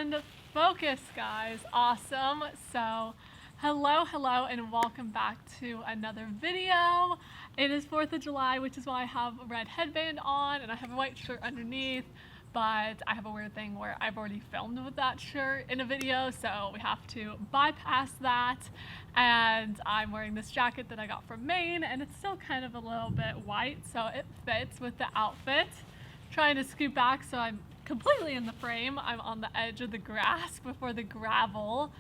And focus, guys. Awesome. So, hello, and welcome back to another video. It is 4th of July, which is why I have a red headband on and I have a white shirt underneath. But I have a weird thing where I've already filmed with that shirt in a video, so we have to bypass that. And I'm wearing this jacket that I got from Maine, and it's still kind of a little bit white, so it fits with the outfit. Trying to scoot back so I'm completely in the frame. I'm on the edge of the grass before the gravel.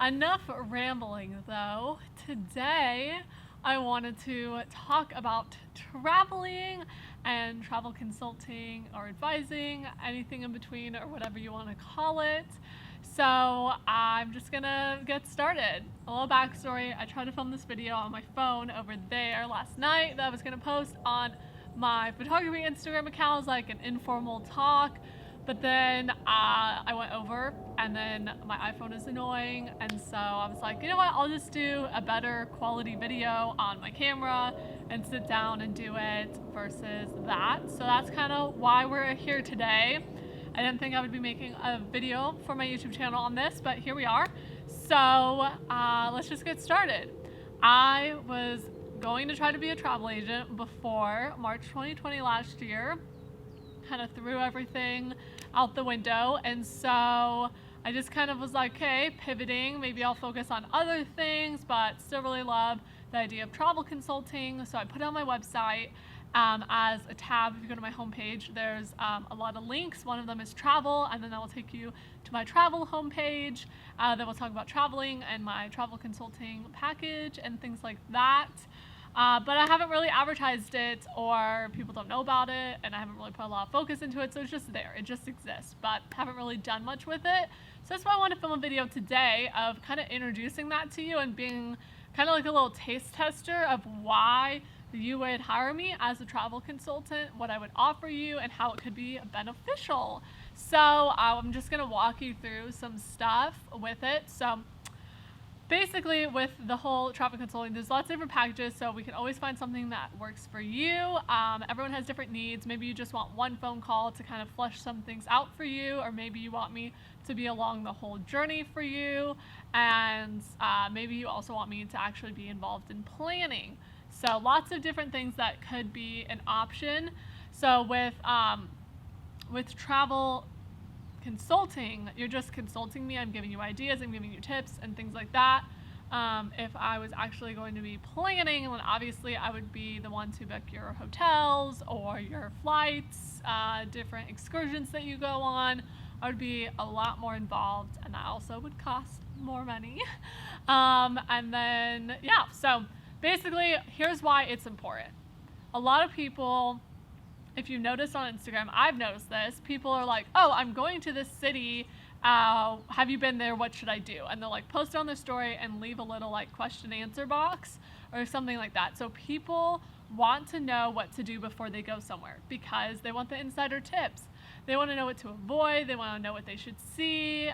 Enough rambling though. Today I wanted to talk about traveling and travel consulting or advising, anything in between or whatever you want to call it. So I'm just gonna get started. A little backstory, I tried to film this video on my phone over there last night that I was gonna post on my photography Instagram account. It was like an informal talk, but then I went over and then my iPhone is annoying, and so I was like, you know what, I'll just do a better quality video on my camera and sit down and do it versus that. So that's kind of why we're here today. I didn't think I would be making a video for my YouTube channel on this, but here we are. So let's just get started. I was going to try to be a travel agent before March 2020 last year. Kind of threw everything out the window, and so I just kind of was like, okay, pivoting, maybe I'll focus on other things, but still really love the idea of travel consulting. So I put it on my website as a tab. If you go to my homepage, there's a lot of links. One of them is travel, and then that will take you to my travel homepage that will talk about traveling and my travel consulting package and things like that. But I haven't really advertised it, or people don't know about it, and I haven't really put a lot of focus into it, so it's just there. It just exists, but haven't really done much with it. So that's why I want to film a video today of kind of introducing that to you and being kind of like a little taste tester of why you would hire me as a travel consultant, what I would offer you, and how it could be beneficial. So I'm just going to walk you through some stuff with it. So basically, with the whole travel consulting, there's lots of different packages, so we can always find something that works for you. Everyone has different needs. Maybe you just want one phone call to kind of flesh some things out for you, or maybe you want me to be along the whole journey for you, and maybe you also want me to actually be involved in planning. So lots of different things that could be an option. So with travel consulting, you're just consulting me. I'm giving you ideas, I'm giving you tips and things like that. If I was actually going to be planning, then obviously I would be the one to book your hotels or your flights, different excursions that you go on. I would be a lot more involved, and that also would cost more money. And then, yeah, so basically, here's why it's important. A lot of people, if you notice on Instagram, I've noticed this, people are like, oh, I'm going to this city, have you been there, what should I do? And they'll like post it on their story and leave a little like question answer box or something like that. So people want to know what to do before they go somewhere because they want the insider tips. They want to know what to avoid, they want to know what they should see,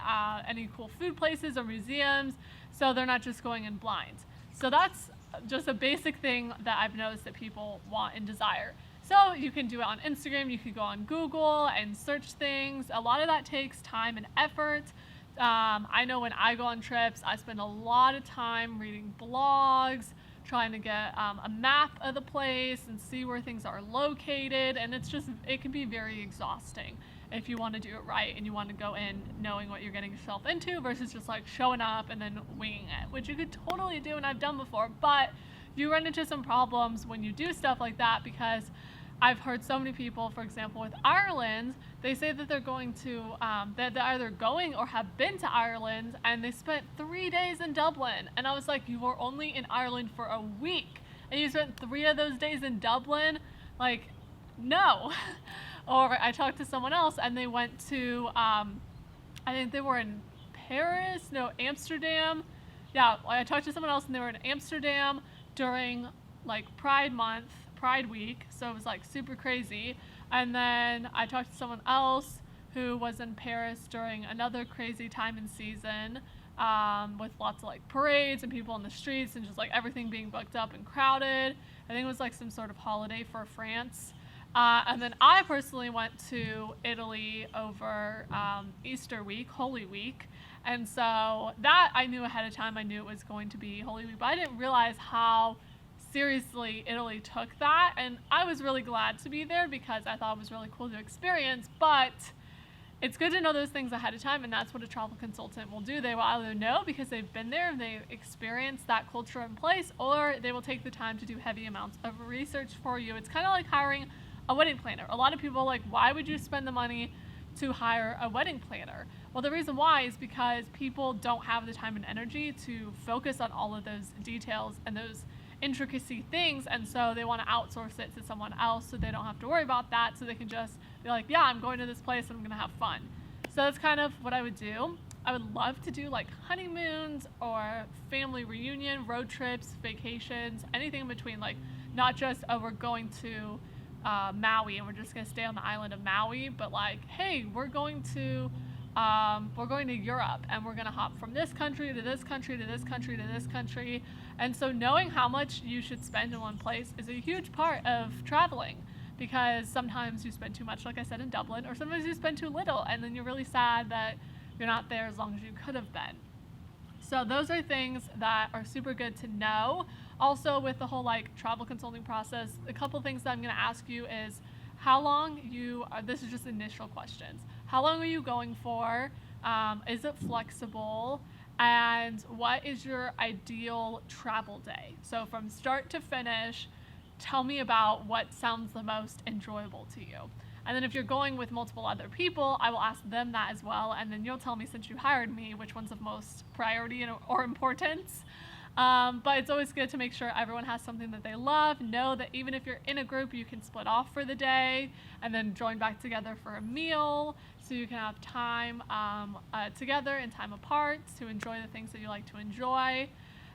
any cool food places or museums, so they're not just going in blind. So that's just a basic thing that I've noticed that people want and desire. So you can do it on Instagram, you can go on Google and search things. A lot of that takes time and effort. I know when I go on trips, I spend a lot of time reading blogs, trying to get a map of the place and see where things are located, and it can be very exhausting if you want to do it right and you want to go in knowing what you're getting yourself into versus just like showing up and then winging it, which you could totally do and I've done before, but you run into some problems when you do stuff like that because I've heard so many people, for example, with Ireland, they say that they're going to, that they're either going or have been to Ireland, and they spent 3 days in Dublin. And I was like, you were only in Ireland for a week, and you spent 3 of those days in Dublin? Like, no. Or I talked to someone else, and they went to, I think they were in Amsterdam. Yeah, I talked to someone else, and they were in Amsterdam during, like, Pride week, so it was like super crazy. And then I talked to someone else who was in Paris during another crazy time and season, with lots of like parades and people in the streets and just like everything being booked up and crowded. I think it was like some sort of holiday for France. And then I personally went to Italy over Easter week, Holy Week. And so that I knew ahead of time. I knew it was going to be Holy Week, but I didn't realize how seriously Italy took that. And I was really glad to be there because I thought it was really cool to experience. But it's good to know those things ahead of time, and that's what a travel consultant will do. They will either know because they've been there and they've experienced that culture in place, or they will take the time to do heavy amounts of research for you. It's kind of like hiring a wedding planner. A lot of people are like, why would you spend the money to hire a wedding planner? Well, the reason why is because people don't have the time and energy to focus on all of those details and those intricacy things, and so they want to outsource it to someone else so they don't have to worry about that, so they can just be like, yeah, I'm going to this place and I'm gonna have fun. So that's kind of what I would do. I would love to do like honeymoons or family reunion, road trips, vacations, anything in between, like not just, oh, we're going to Maui and we're just gonna stay on the island of Maui, but like, hey, we're going to Europe and we're gonna hop from this country to this country to this country to this country. And so knowing how much you should spend in one place is a huge part of traveling, because sometimes you spend too much, like I said, in Dublin, or sometimes you spend too little and then you're really sad that you're not there as long as you could have been. So those are things that are super good to know. Also, with the whole like travel consulting process, a couple things that I'm going to ask you is how long this is just initial questions. How long are you going for? Is it flexible? And what is your ideal travel day? So from start to finish, tell me about what sounds the most enjoyable to you. And then if you're going with multiple other people, I will ask them that as well. And then you'll tell me, since you hired me, which one's of most priority or importance. But it's always good to make sure everyone has something that they love. Know that even if you're in a group, you can split off for the day and then join back together for a meal, so you can have time together and time apart to enjoy the things that you like to enjoy.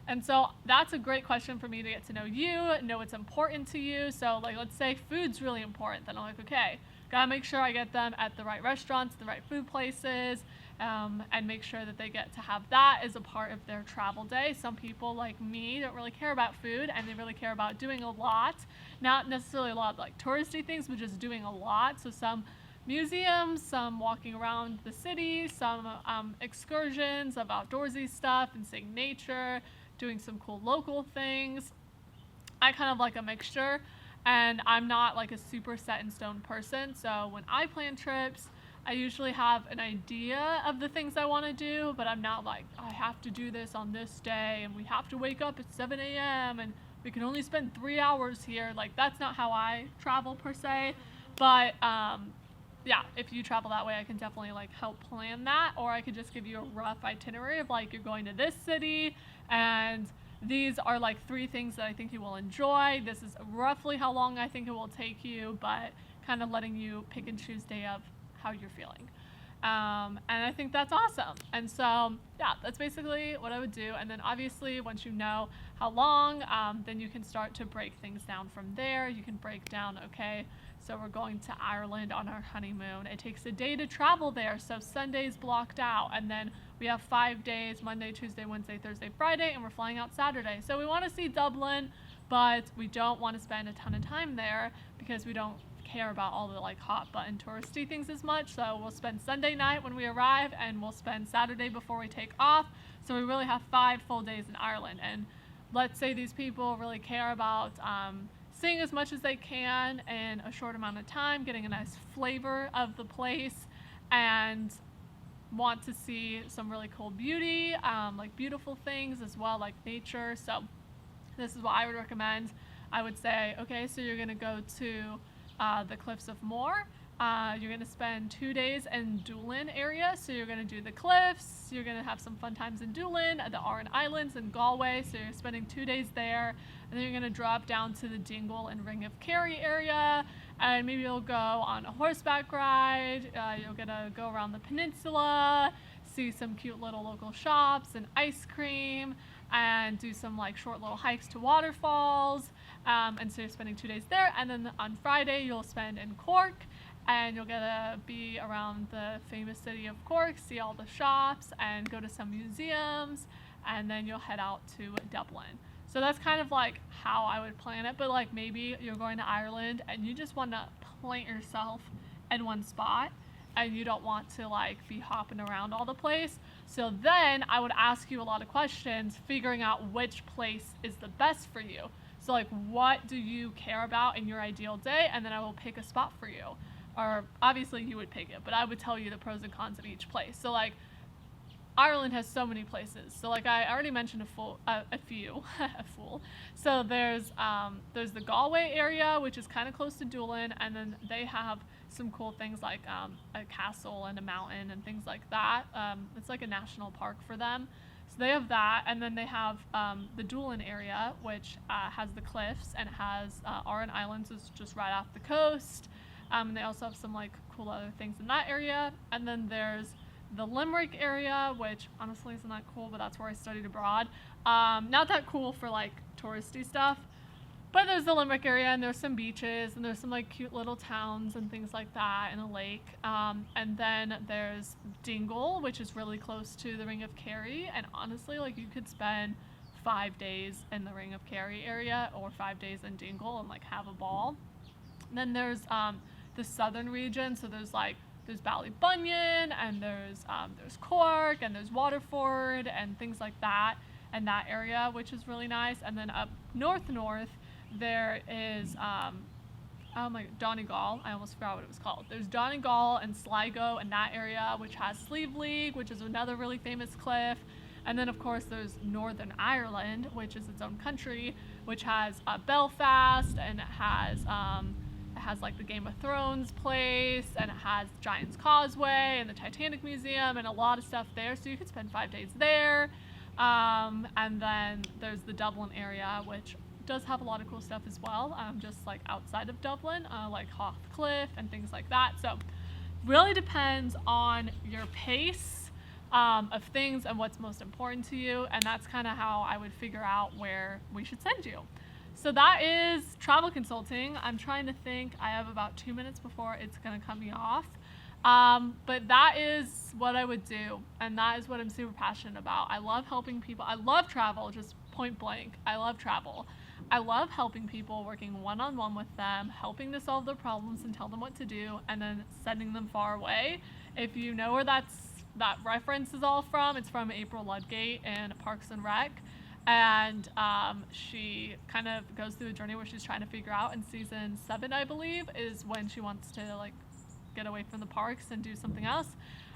And so that's a great question for me to get to know you, know what's important to you. So like, let's say food's really important. Then I'm like, okay, gotta make sure I get them at the right restaurants, the right food places, and make sure that they get to have that as a part of their travel day. Some people like me don't really care about food, and they really care about doing a lot. Not necessarily a lot of like touristy things, but just doing a lot. So some museums, some walking around the city, some excursions of outdoorsy stuff and seeing nature, doing some cool local things. I kind of like a mixture, and I'm not like a super set in stone person. So when I plan trips, I usually have an idea of the things I want to do, but I'm not like, I have to do this on this day and we have to wake up at 7 a.m. and we can only spend 3 hours here. Like, that's not how I travel per se. But yeah, if you travel that way, I can definitely like help plan that, or I could just give you a rough itinerary of like, you're going to this city and these are like 3 things that I think you will enjoy. This is roughly how long I think it will take you, but kind of letting you pick and choose day of how you're feeling. And I think that's awesome. And so, yeah, that's basically what I would do. And then obviously, once you know how long, then you can start to break things down from there. You can break down, okay, so we're going to Ireland on our honeymoon. It takes a day to travel there, so Sunday's blocked out. And then we have 5 days, Monday, Tuesday, Wednesday, Thursday, Friday, and we're flying out Saturday. So we want to see Dublin, but we don't want to spend a ton of time there because we don't care about all the like hot button touristy things as much. So we'll spend Sunday night when we arrive, and we'll spend Saturday before we take off. So we really have 5 full days in Ireland. And let's say these people really care about seeing as much as they can in a short amount of time, getting a nice flavor of the place, and want to see some really cool beauty, like beautiful things as well, like nature. So this is what I would recommend. I would say, okay, so you're gonna go to the Cliffs of Moher. You're going to spend 2 days in Doolin area, so you're going to do the cliffs, you're going to have some fun times in Doolin, the Aran Islands and Galway, so you're spending 2 days there, and then you're going to drop down to the Dingle and Ring of Kerry area, and maybe you'll go on a horseback ride, you're going to go around the peninsula, see some cute little local shops and ice cream, and do some like short little hikes to waterfalls. And so you're spending 2 days there, and then on Friday you'll spend in Cork, and you'll get to be around the famous city of Cork, see all the shops, and go to some museums, and then you'll head out to Dublin. So that's kind of like how I would plan it. But like, maybe you're going to Ireland and you just want to plant yourself in one spot and you don't want to like be hopping around all the place. So then I would ask you a lot of questions, figuring out which place is the best for you. So like, what do you care about in your ideal day? And then I will pick a spot for you. Or obviously you would pick it, but I would tell you the pros and cons of each place. So like, Ireland has so many places. So like I already mentioned a few. So there's the Galway area, which is kind of close to Doolin, and then they have some cool things like a castle and a mountain and things like that. It's like a national park for them. So they have that, and then they have the Doolin area, which has the cliffs, and it has Aran Islands, is just right off the coast. And they also have some like cool other things in that area. And then there's the Limerick area, which honestly isn't that cool, but that's where I studied abroad. Not that cool for like touristy stuff, but there's the Limerick area, and there's some beaches, and there's some like cute little towns and things like that, and a lake. And then there's Dingle, which is really close to the Ring of Kerry, and honestly, like you could spend 5 days in the Ring of Kerry area or 5 days in Dingle and like have a ball. And then there's the southern region, so there's ballybunion, and there's Cork, and there's Waterford and things like that, and that area, which is really nice. And then up north there is Donegal. I almost forgot what it was called. There's Donegal and Sligo and that area, which has Slieve League, which is another really famous cliff. And then of course there's Northern Ireland, which is its own country, which has Belfast, and it has like the Game of Thrones place, and it has Giant's Causeway and the Titanic Museum and a lot of stuff there, so you could spend 5 days there. And then there's the Dublin area, which does have a lot of cool stuff as well, just like outside of Dublin, like Cliff and things like that. So really depends on your pace of things and what's most important to you, and that's kind of how I would figure out where we should send you. So that is travel consulting. I'm trying to think. I have about 2 minutes before it's going to cut me off. But that is what I would do, and that is what I'm super passionate about. I love helping people. I love travel, just point blank. I love travel. I love helping people, working one-on-one with them, helping to solve their problems and tell them what to do, and then sending them far away. If you know where that reference is all from, it's from April Ludgate in Parks and Rec. And she kind of goes through a journey where she's trying to figure out, in season 7, I believe, is when she wants to like get away from the parks and do something else.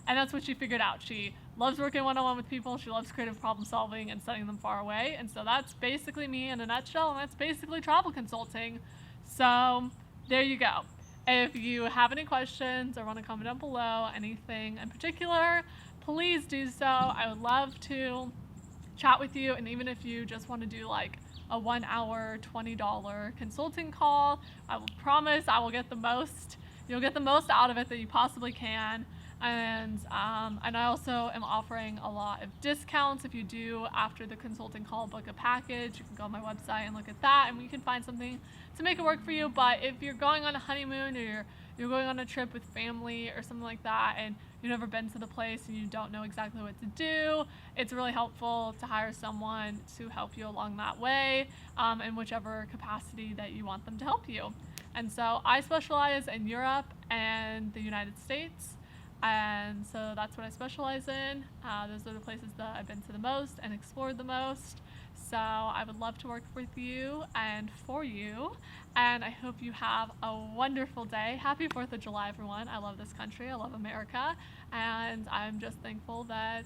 And that's what she figured out. She loves working one-on-one with people. She loves creative problem solving and sending them far away. And so that's basically me in a nutshell, and that's basically travel consulting. So there you go. If you have any questions or want to comment down below, anything in particular, please do so. I would love to chat with you, and even if you just want to do like a 1 hour $20 consulting call, I will promise I will get the most. You'll get the most out of it that you possibly can. And I also am offering a lot of discounts. If you do, after the consulting call, book a package, you can go on my website and look at that, and we can find something to make it work for you. But if you're going on a honeymoon, or you're going on a trip with family or something like that, and you've never been to the place and you don't know exactly what to do, it's really helpful to hire someone to help you along that way, in whichever capacity that you want them to help you. And so I specialize in Europe and the United States, and so that's what I specialize in. Those are the places that I've been to the most and explored the most. So I would love to work with you and for you, and I hope you have a wonderful day. Happy 4th of July, everyone. I love this country. I love America, and I'm just thankful that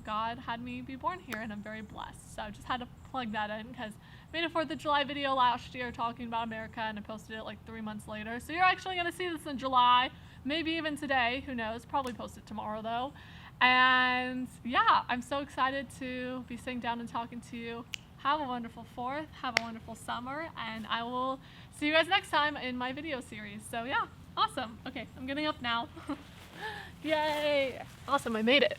God had me be born here, and I'm very blessed. So I just had to plug that in because I made a 4th of July video last year talking about America, and I posted it like 3 months later. So you're actually going to see this in July, maybe even today. Who knows? Probably post it tomorrow, though. And yeah, I'm so excited to be sitting down and talking to you. Have a wonderful 4th, have a wonderful summer, and I will see you guys next time in my video series. So yeah, awesome. Okay, I'm getting up now. Yay! Awesome, I made it.